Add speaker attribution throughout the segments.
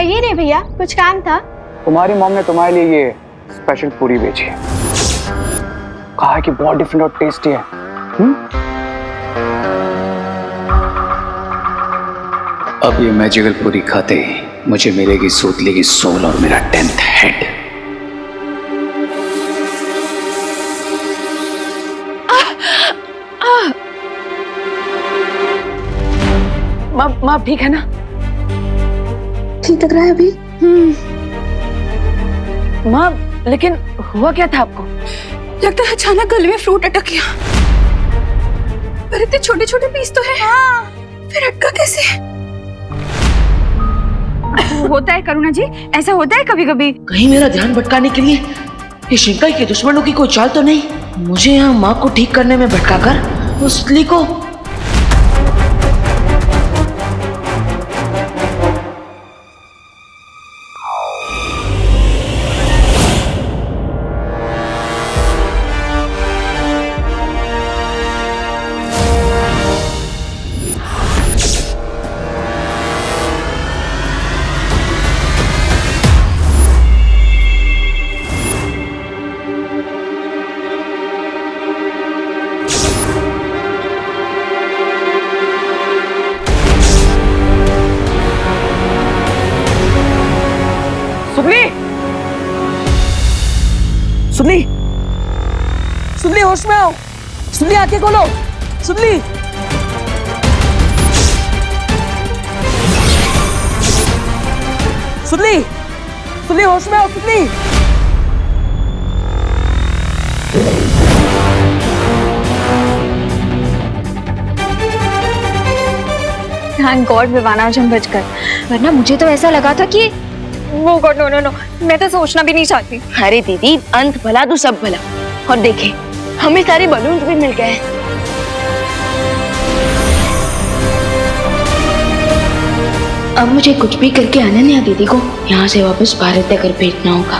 Speaker 1: कहिए नहीं भैया, कुछ काम था?
Speaker 2: तुम्हारी मॉम ने तुम्हारे लिए ये स्पेशल पूरी भेजी है। कहा है कि बहुत डिफरेंट और टेस्टी है।
Speaker 3: अब ये मैजिकल पूरी खाते ही मुझे मिलेगी सूतली की सोल और मेरा 10th हेड।
Speaker 4: माँ ठीक है ना?
Speaker 1: ठीक लग रहा है अभी?
Speaker 4: माँ लेकिन हुआ क्या था आपको?
Speaker 1: लगता है अचानक गले में फ्रूट अटक गया। पर इतने छोटे छोटे पीस तो है। हाँ। फिर अटका कैसे? होता है करुणा जी, ऐसा होता है कभी कभी।
Speaker 5: कहीं मेरा ध्यान भटकाने के लिए ये शिंकाई के दुश्मनों की कोई चाल तो नहीं? मुझे यहाँ माँ को ठीक करने में भटकाकर उस सुतली को
Speaker 4: सुनली, सुनली होश में आओ। सुनली आंखें खोलो। सुनली, सुनली, सुनली होश में आओ। सुनली,
Speaker 1: थैंक गॉड विवाना आज हम बच गए, वरना मुझे तो ऐसा लगा था कि वो गॉड नो नो नो, मैं तो सोचना भी नहीं चाहती।
Speaker 6: अरे दीदी, अंत भला तो सब भला। और देखे हमें सारे बलून भी मिल गए। अब मुझे कुछ भी करके अनन्या दीदी को यहाँ से वापस भारत तक भेजना होगा।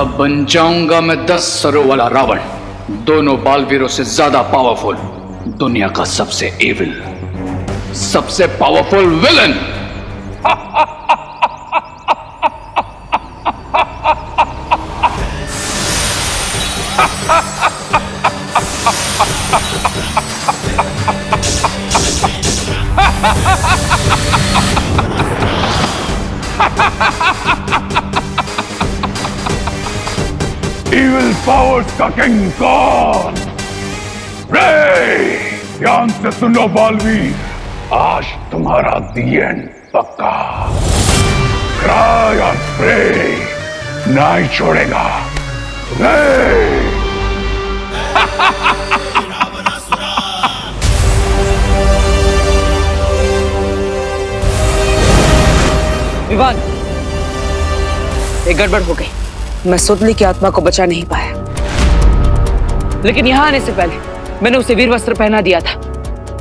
Speaker 3: अब बन जाऊंगा मैं 10 सरों वाला रावण, दोनों बालवीरों से ज्यादा पावरफुल, दुनिया का सबसे एविल, सबसे पावरफुल विलन।
Speaker 7: इविल पावर्स का किंग कौन? रे, ध्यान से सुनो बालवीर, आज तुम्हारा दी एंड पक्का। क्राई और प्रे नहीं छोड़ेगा।
Speaker 4: विवान, एक गड़बड़ हो गई। मैं सुतली की आत्मा को बचा नहीं पाया, लेकिन यहाँ आने से पहले मैंने उसे वीर वस्त्र पहना दिया था,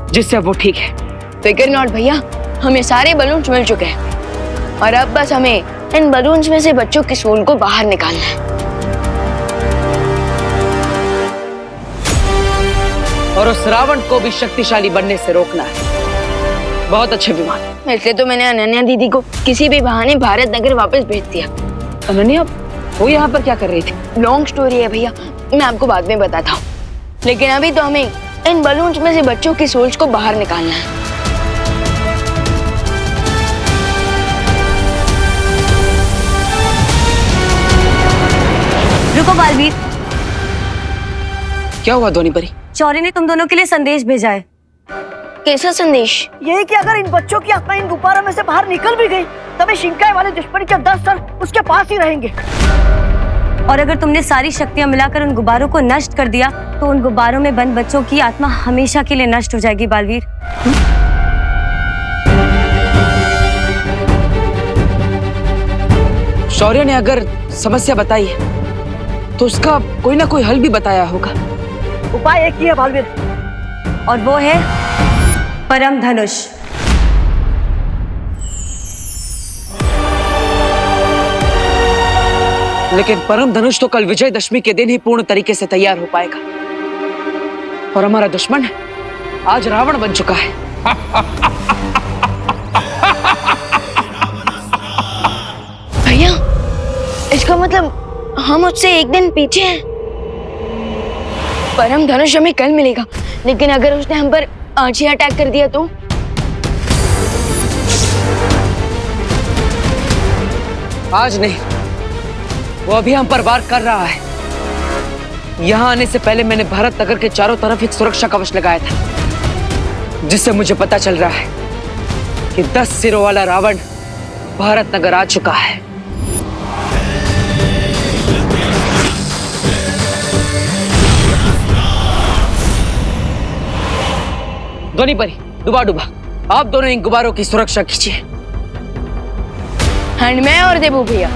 Speaker 4: जिससे अब वो ठीक है।
Speaker 6: फिकर नॉट भैया, हमें सारे बलून्स मिल चुके हैं और अब बस हमें इन बलून्स में से बच्चों की सोल को बाहर निकालना है।
Speaker 4: और उस रावण को भी शक्तिशाली बनने से रोकना है। बहुत अच्छे विमान।
Speaker 6: इसलिए तो मैंने अनन्या दीदी को किसी भी बहाने भारत नगर वापस भेज दिया।
Speaker 4: अनन्या, वो यहाँ पर क्या कर रही थी?
Speaker 6: लॉन्ग स्टोरी है भैया, मैं आपको बाद में बताता हूँ, लेकिन अभी तो हमें इन बलून्स में से बच्चों की सोल्स को बाहर निकालना है।
Speaker 8: रुको बालवीर,
Speaker 4: क्या हुआ ध्वनि परी?
Speaker 8: चौरे ने तुम दोनों के लिए संदेश भेजा है।
Speaker 6: कैसा संदेश?
Speaker 5: यही कि अगर इन बच्चों की आत्मा इन गुब्बारों में से बाहर निकल भी गई, तभी शिंकाई वाले दुश्मन के 10 सर उसके पास ही रहेंगे।
Speaker 8: और अगर तुमने सारी शक्तियां मिलाकर उन गुब्बारों को नष्ट कर दिया, तो उन गुब्बारों में बंद बच्चों की आत्मा हमेशा के लिए नष्ट हो जाएगी बालवीर।
Speaker 4: शौर्य ने अगर समस्या बताई है, तो उसका कोई ना कोई हल भी बताया होगा।
Speaker 5: उपाय एक ही है बालवीर,
Speaker 8: और वो है परम धनुष।
Speaker 4: लेकिन परम धनुष तो कल विजयदशमी के दिन ही पूर्ण तरीके से तैयार हो पाएगा, और हमारा दुश्मन आज रावण बन चुका है।
Speaker 6: भैया, इसका मतलब हम उससे एक दिन पीछे हैं। परम धनुष हमें कल मिलेगा, लेकिन अगर उसने हम पर आज ही अटैक कर दिया तो?
Speaker 4: आज नहीं, वो अभी हम पर वार कर रहा है। यहाँ आने से पहले मैंने भारत नगर के चारों तरफ एक सुरक्षा कवच लगाया था, जिससे मुझे पता चल रहा है कि 10 सिरों वाला रावण भारत नगर आ चुका है। ध्वनि परी, डुबा डुबा, आप दोनों इन गुब्बारों की सुरक्षा कीजिए।
Speaker 6: एंड मैं और देबू भैया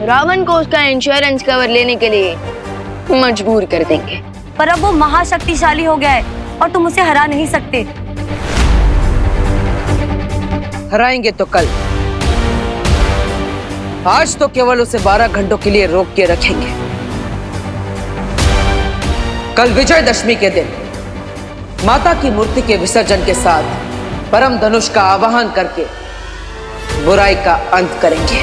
Speaker 6: रावण को उसका इंश्योरेंस कवर लेने के लिए मजबूर कर देंगे।
Speaker 8: पर अब वो महाशक्तिशाली हो गया है और तुम उसे हरा नहीं सकते।
Speaker 4: हराएंगे तो कल, आज तो केवल उसे 12 घंटों के लिए रोक के रखेंगे। कल विजयदशमी के दिन माता की मूर्ति के विसर्जन के साथ परम धनुष का आवाहन करके बुराई का अंत करेंगे।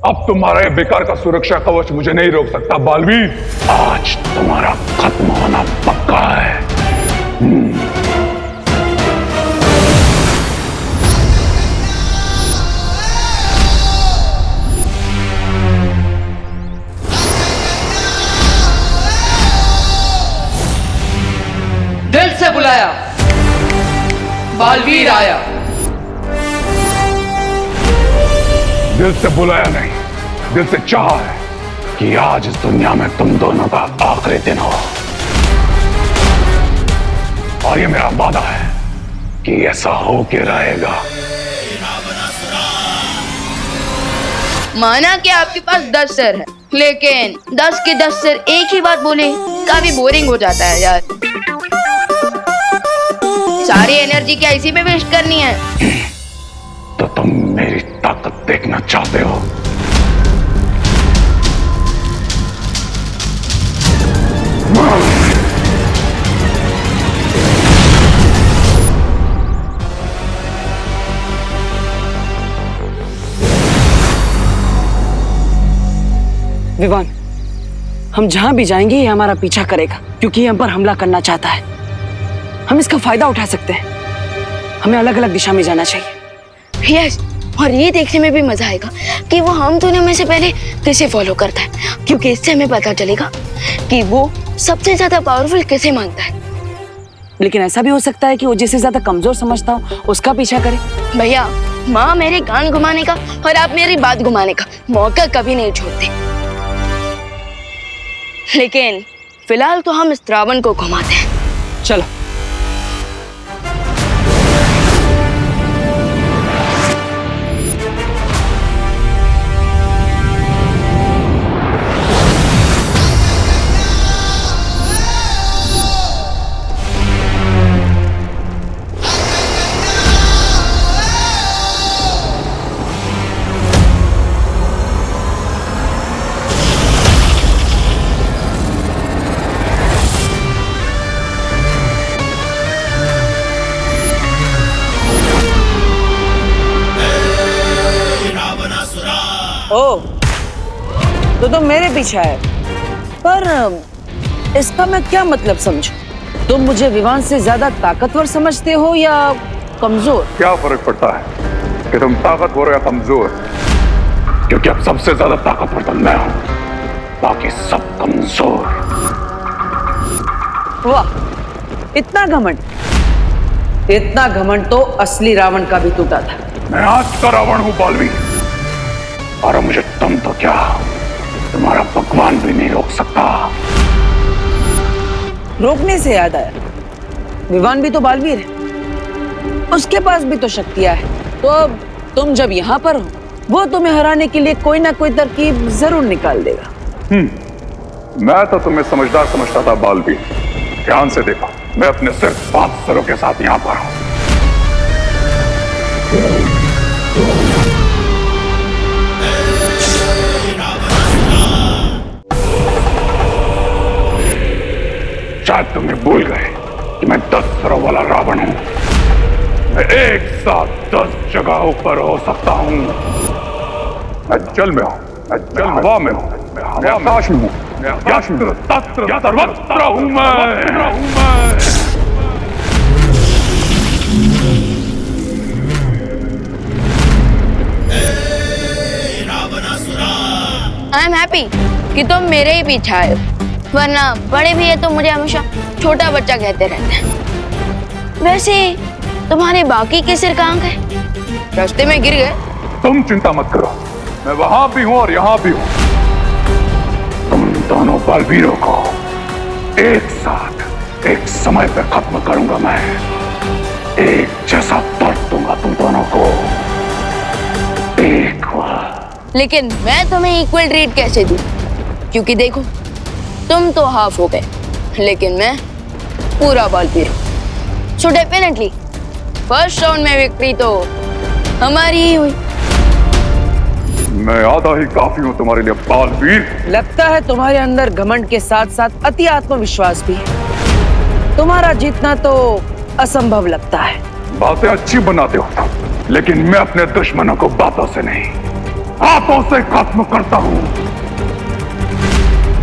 Speaker 7: अब तुम्हारा ये बेकार का सुरक्षा कवच मुझे नहीं रोक सकता बालवीर। आज तुम्हारा खत्म होना पक्का है।
Speaker 4: दिल से बुलाया, बालवीर आया।
Speaker 7: दिल से बुलाया नहीं, दिल से चाहा है कि आज इस दुनिया में तुम दोनों का आखिरी दिन हो। और ये मेरा वादा है कि ऐसा हो के रहेगा।
Speaker 6: माना कि आपके पास 10 सिर है, लेकिन 10 के 10 सिर एक ही बात बोले काफी बोरिंग हो जाता है यार। सारी एनर्जी क्या इसी पे वेस्ट करनी है?
Speaker 7: तो तुम मेरी ताकत देखना चाहते हो?
Speaker 4: विवान, हम जहां भी जाएंगे ये हमारा पीछा करेगा, क्योंकि ये हम पर हमला करना चाहता है। हम इसका फायदा उठा सकते हैं। हमें अलग अलग दिशा में जाना चाहिए।
Speaker 6: यस, और ये देखने में भी मजा आएगा कि वो हम दोनों में से पहले किसे फॉलो करता है, क्योंकि इससे हमें पता चलेगा कि वो सबसे ज्यादा पावरफुल किसे मानता है।
Speaker 4: लेकिन ऐसा भी हो सकता है कि वो जिसे ज्यादा कमजोर समझता हो उसका पीछा करे।
Speaker 6: भैया, माँ मेरे कान घुमाने का और आप मेरी बात घुमाने का मौका कभी नहीं छोड़ते। लेकिन फिलहाल तो हम इस रावण को घुमाते हैं।
Speaker 4: चलो। ओ, तो तुम मेरे पीछे है, पर इसका मैं क्या मतलब समझूं? तुम मुझे विवान से ज्यादा ताकतवर समझते हो या कमजोर?
Speaker 7: क्या फर्क पड़ता है कि तुम ताकतवर हो या कमजोर? क्योंकि अब सबसे ज्यादा ताकतवर तो मैं हूं, बाकी सब कमजोर।
Speaker 4: वाह, इतना घमंड! इतना घमंड तो असली रावण का भी टूटा था।
Speaker 7: मैं आज का रावण हूं बालवी, और मुझे तुम तो क्या, तुम्हारा भगवान भी नहीं रोक सकता।
Speaker 4: रोकने से याद आया, विवान भी तो बालवीर है, उसके पास भी तो शक्तियां है। तो अब तुम जब यहाँ पर हो, वो तुम्हें हराने के लिए कोई ना कोई तरकीब जरूर निकाल देगा।
Speaker 7: मैं तो तुम्हें समझदार समझता था बालवीर। ध्यान से देखो, मैं अपने सिर्फ 5 सरों के साथ यहाँ पर हूँ। तुम्हें भूल गए कि मैं 10 सरों वाला रावण हूं। मैं एक साथ 10 जगहों पर हो सकता हूं। मैं जल में हूं, मैं हवा में हूं, मैं आकाश में हूं, मैं आकाश में सर्वत्र हूं मैं।
Speaker 6: आई एम हैप्पी कि तुम मेरे ही पीछे आए हो, वरना बड़े भी है तो मुझे हमेशा छोटा बच्चा कहते रहते हैं। वैसे तुम्हारे बाकी के सिर कहाँ गए? रास्ते में गिर गए?
Speaker 7: तुम चिंता मत करो, मैं वहां भी हूं और यहां भी हूं। तुम दोनों बलवीरों को एक साथ एक समय पर खत्म करूंगा मैं। एक जैसा दर्द दूंगा तुम दोनों को एक बार।
Speaker 6: लेकिन मैं तुम्हें इक्वल ट्रीट कैसे दूं? क्योंकि देखो, तुम तो हाफ हो गए, लेकिन मैं पूरा बलवीर हूं। सो डेफिनेटली फर्स्ट राउंड में विक्ट्री तो हमारी ही हुई।
Speaker 7: मैं आधा ही काफी हूं तुम्हारे लिए बालवीर।
Speaker 4: लगता है तुम्हारे अंदर घमंड के साथ साथ अति आत्मविश्वास भी है। तुम्हारा जीतना तो असंभव लगता है।
Speaker 7: बातें अच्छी बनाते हो, लेकिन मैं अपने दुश्मनों को बातों से नहीं, हाथों से खत्म करता हूं।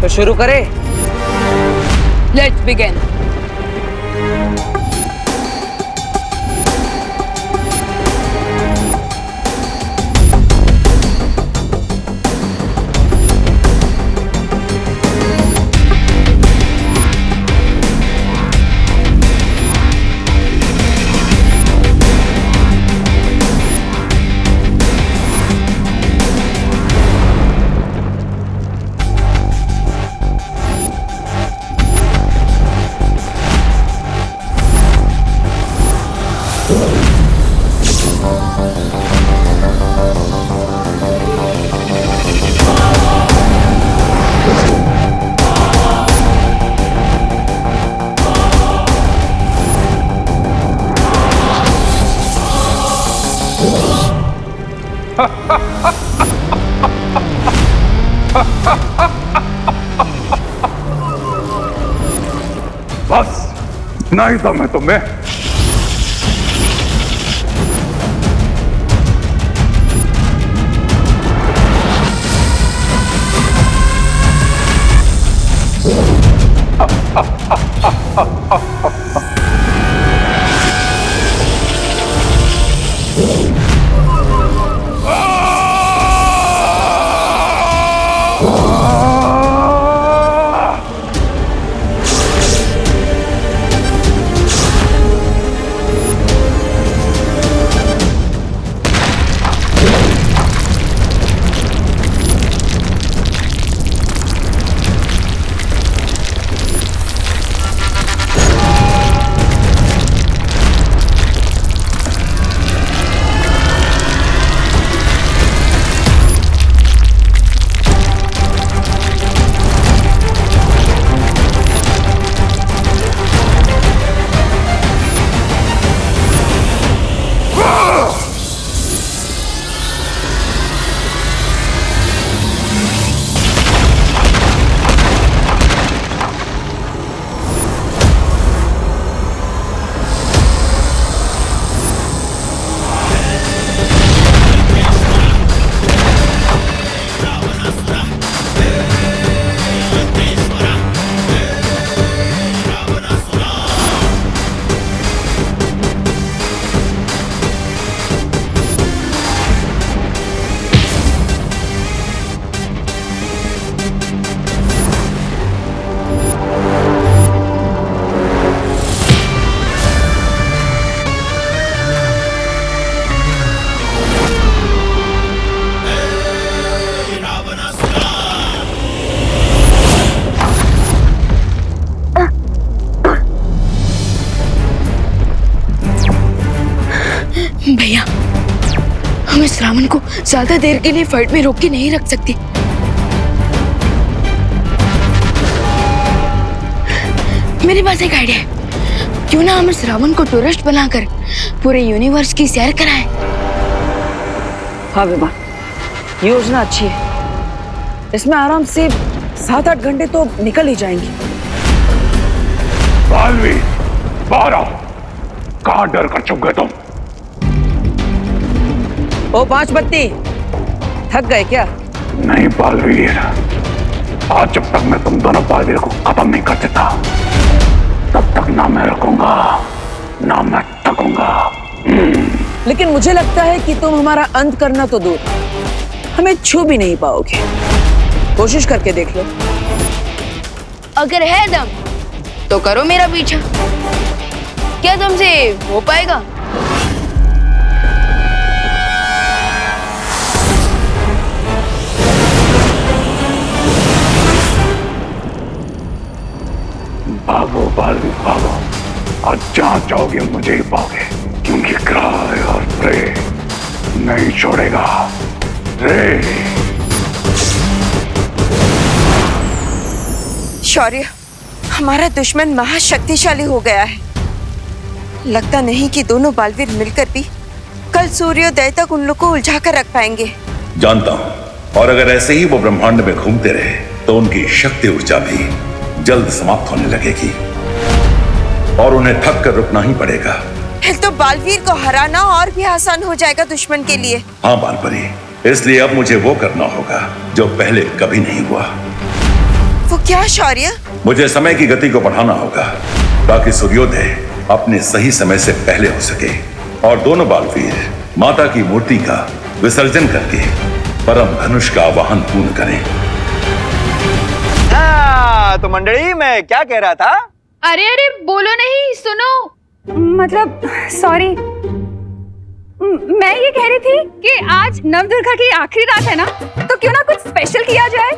Speaker 4: तो शुरू करें।
Speaker 6: Let's begin.
Speaker 7: बस इतना ही दम है तुम्हें? भैया, हम इस रावण को ज्यादा देर के लिए फाइट में रोक के नहीं रख सकते। मेरे पास एक आइडिया है। क्यों ना हम इस रावण को टूरिस्ट बनाकर पूरे यूनिवर्स की सैर कराएं?
Speaker 4: हाँ विमान, योजना अच्छी है। इसमें आराम से 7-8 घंटे तो निकल ही जाएंगे।
Speaker 7: बालवीर, बाहर आओ। कहां डर कर छुप गए तुम?
Speaker 4: ओ पांच बत्ती, थक गए क्या?
Speaker 7: नहीं बालवीर, आज जब तक मैं तुम दोनों बालवीर को खत्म नहीं कर देता, तब तक ना मैं रुकूंगा, ना मैं थकूंगा।
Speaker 4: लेकिन मुझे लगता है कि तुम हमारा अंत करना तो दूर, हमें छू भी नहीं पाओगे। कोशिश करके देख लो।
Speaker 6: अगर है दम तो करो मेरा पीछा। क्या तुमसे हो पाएगा?
Speaker 7: भागो बालवीर भागो, आज जहां जाओगे मुझे ही पाओगे, क्योंकि क्राय और प्रे नहीं छोड़ेगा। रे
Speaker 9: शौर्य, हमारा दुश्मन महाशक्तिशाली हो गया है। लगता नहीं कि दोनों बालवीर मिलकर भी कल सूर्योदय तक उन लोग को उलझा कर रख पाएंगे।
Speaker 10: जानता हूं, और अगर ऐसे ही वो ब्रह्मांड में घूमते रहे तो उनकी शक्ति ऊर्जा भी जल्द समाप्त होने लगेगी और उन्हें थक कर रुकना ही पड़ेगा।
Speaker 9: फिर तो बालवीर को हराना और भी आसान हो जाएगा दुश्मन के लिए।
Speaker 10: हाँ बालपरी, इसलिए अब मुझे वो करना होगा जो पहले कभी नहीं हुआ।
Speaker 9: वो क्या शौर्य?
Speaker 10: मुझे समय की गति को बढ़ाना होगा ताकि सूर्योदय अपने सही समय से पहले हो सके और दोनों बालवीर माता की मूर्ति का विसर्जन करके परम धनुष का आवाहन पूर्ण करें।
Speaker 2: तो मंडली, मैं क्या कह रहा था?
Speaker 1: अरे अरे बोलो नहीं, सुनो। मतलब सॉरी, मैं ये कह रही थी कि आज नवदुर्गा की आखिरी रात है ना, तो क्यों ना कुछ स्पेशल किया जाए।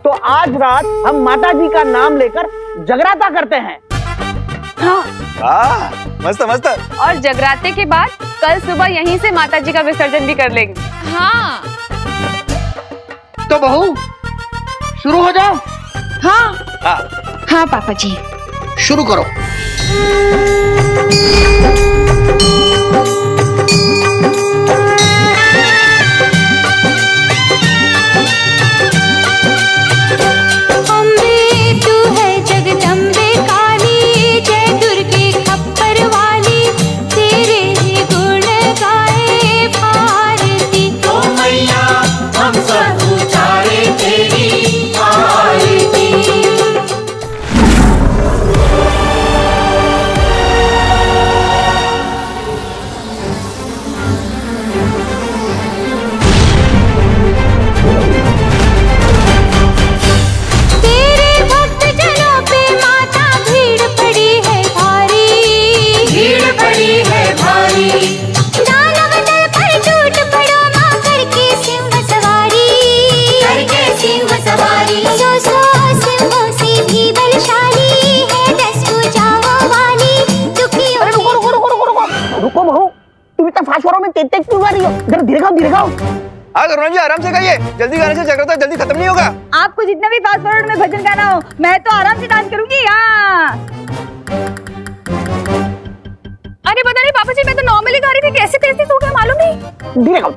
Speaker 11: तो आज रात हम माता जी का नाम लेकर जगराता करते हैं।
Speaker 1: हाँ
Speaker 2: मस्त मस्त।
Speaker 1: और जगराते के बाद कल सुबह यहीं से माता जी का विसर्जन भी कर लेंगे। हाँ
Speaker 11: तो बहू शुरू हो जाओ।
Speaker 1: हाँ हाँ पापा जी,
Speaker 11: शुरू करो।
Speaker 2: धीरे खाओ। जी आराम से खाइए, जल्दी खाने से जगराता जल्दी खत्म नहीं होगा।
Speaker 1: आपको जितना भी फास्ट फॉरवर्ड में भजन गाना हो, मैं तो आराम से डांस करूंगी। हाँ अरे पता नहीं पापा जी, मैं तो नॉर्मली गा रही थी, कैसे तेज तेज हो गया मालूम नहीं।
Speaker 11: धीरे खाओ।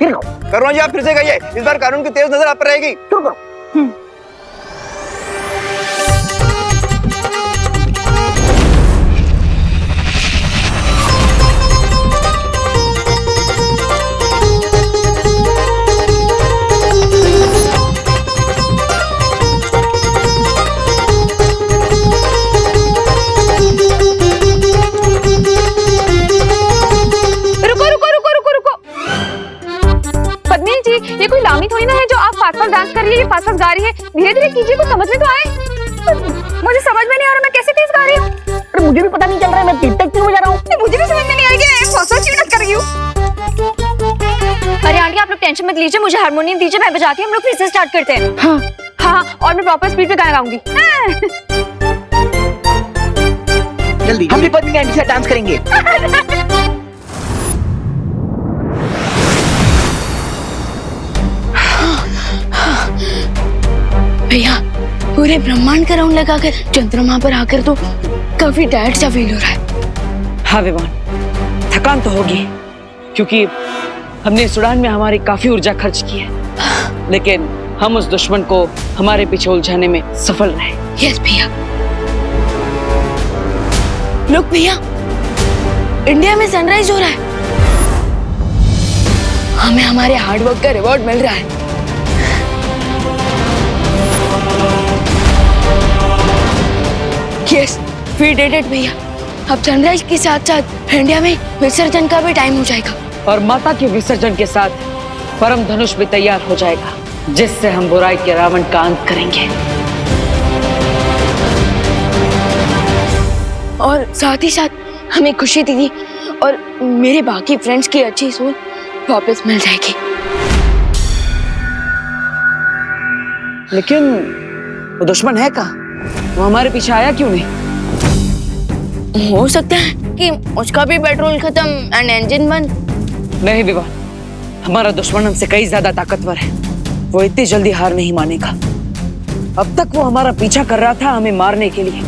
Speaker 2: करुणा जी आप फिर से खाइए, इस बार कानून की तेज नजर आप पर रहेगी।
Speaker 11: शुरू करो।
Speaker 1: ये कोई लामी थोड़ी ना है जो आप फास्ट फास्ट डांस कर रही है, ये फास्ट फास्ट गा रही है। धीरे धीरे कीजिए, कुछ समझ में तो आए। मुझे समझ में नहीं आ रहा मैं कैसे तेज गा रही हूँ।
Speaker 11: अरे मुझे भी पता नहीं चल रहा है, मैं तेज तेज क्यों हो जा रहा हूँ।
Speaker 1: मुझे भी समझ में नहीं आएगी, फास्ट फास्ट क्यों डांस कर रही हूँ। अरे आंटी आप लोग टेंशन मत लीजिए, मुझे हारमोनियम दीजिए, मैं बजाती हूँ, हम लोग फिर से स्टार्ट करते हैं। हाँ हाँ, और मैं प्रॉपर स्पीड पे गाना गाऊंगी।
Speaker 11: जल्दी हम भी पत्नी आंटी से डांस करेंगे।
Speaker 6: भैया पूरे ब्रह्मांड का राउंड लगाकर चंद्रमा पर आकर तो काफी टायर्ड सा फील हो रहा है।
Speaker 4: हाँ विवान, थकान तो होगी क्योंकि हमने इस उड़ान में हमारी काफी ऊर्जा खर्च की है, लेकिन हम उस दुश्मन को हमारे पीछे उलझाने में सफल रहे।
Speaker 6: यस भैया। लोग भैया, इंडिया में सनराइज हो रहा है। हमें हमारे हार्डवर्क का रिवॉर्ड मिल रहा है। यस, वी डिड इट भैया। अब सनराइज के साथ साथ इंडिया में विसर्जन का भी टाइम हो जाएगा।
Speaker 4: और माता के विसर्जन के साथ परम धनुष भी तैयार हो जाएगा, जिससे हम बुराई के रावण का अंत करेंगे।
Speaker 6: और साथ ही साथ हमें खुशी दीदी और मेरे बाकी फ्रेंड्स की अच्छी सोच वापस मिल जाएगी।
Speaker 4: लेकिन वो दुश्मन है कहाँ? वो हमारे पीछे आया क्यों नहीं?
Speaker 6: हो सकता है कि उसका भी पेट्रोल खत्म एंड इंजन बंद।
Speaker 4: नहीं विवान, हमारा दुश्मन हमसे कई ज्यादा ताकतवर है। वो इतनी जल्दी हार नहीं मानेगा। अब तक वो हमारा पीछा कर रहा था हमें मारने के लिए,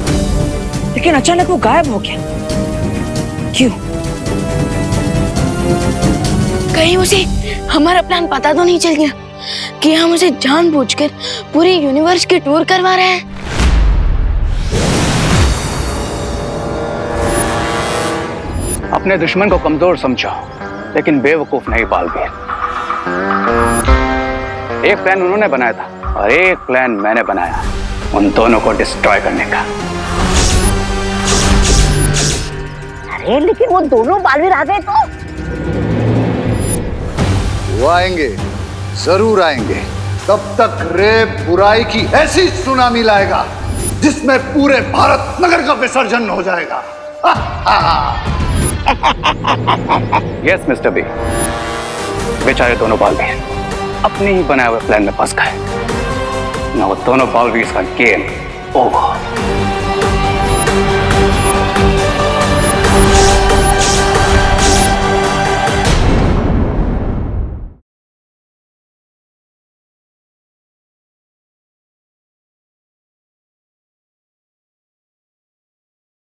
Speaker 4: लेकिन अचानक वो गायब हो गया। क्यों?
Speaker 6: कहीं उसे हमारा प्लान पता तो नहीं चल गया कि हम उसे जानबूझकर पूरे यूनिवर्स की टूर करवा रहे हैं।
Speaker 2: अपने दुश्मन को कमजोर समझो, लेकिन बेवकूफ नहीं बालवीर। एक प्लान उन्होंने बनाया था और एक प्लान मैंने बनाया, उन दोनों को डिस्ट्रॉय करने का।
Speaker 11: अरे लेकिन वो दोनों बालवीर आ गए तो?
Speaker 12: वो आएंगे, जरूर आएंगे। तब तक रे बुराई की ऐसी सुनामी लाएगा जिसमें पूरे भारत नगर का विसर्जन हो जाएगा।
Speaker 2: यस मिस्टर बी, बेचारे दोनों बालवीर अपने ही बनाए हुए प्लान में फंस गए। ना वो दोनों बालवीर का गेम ओवर।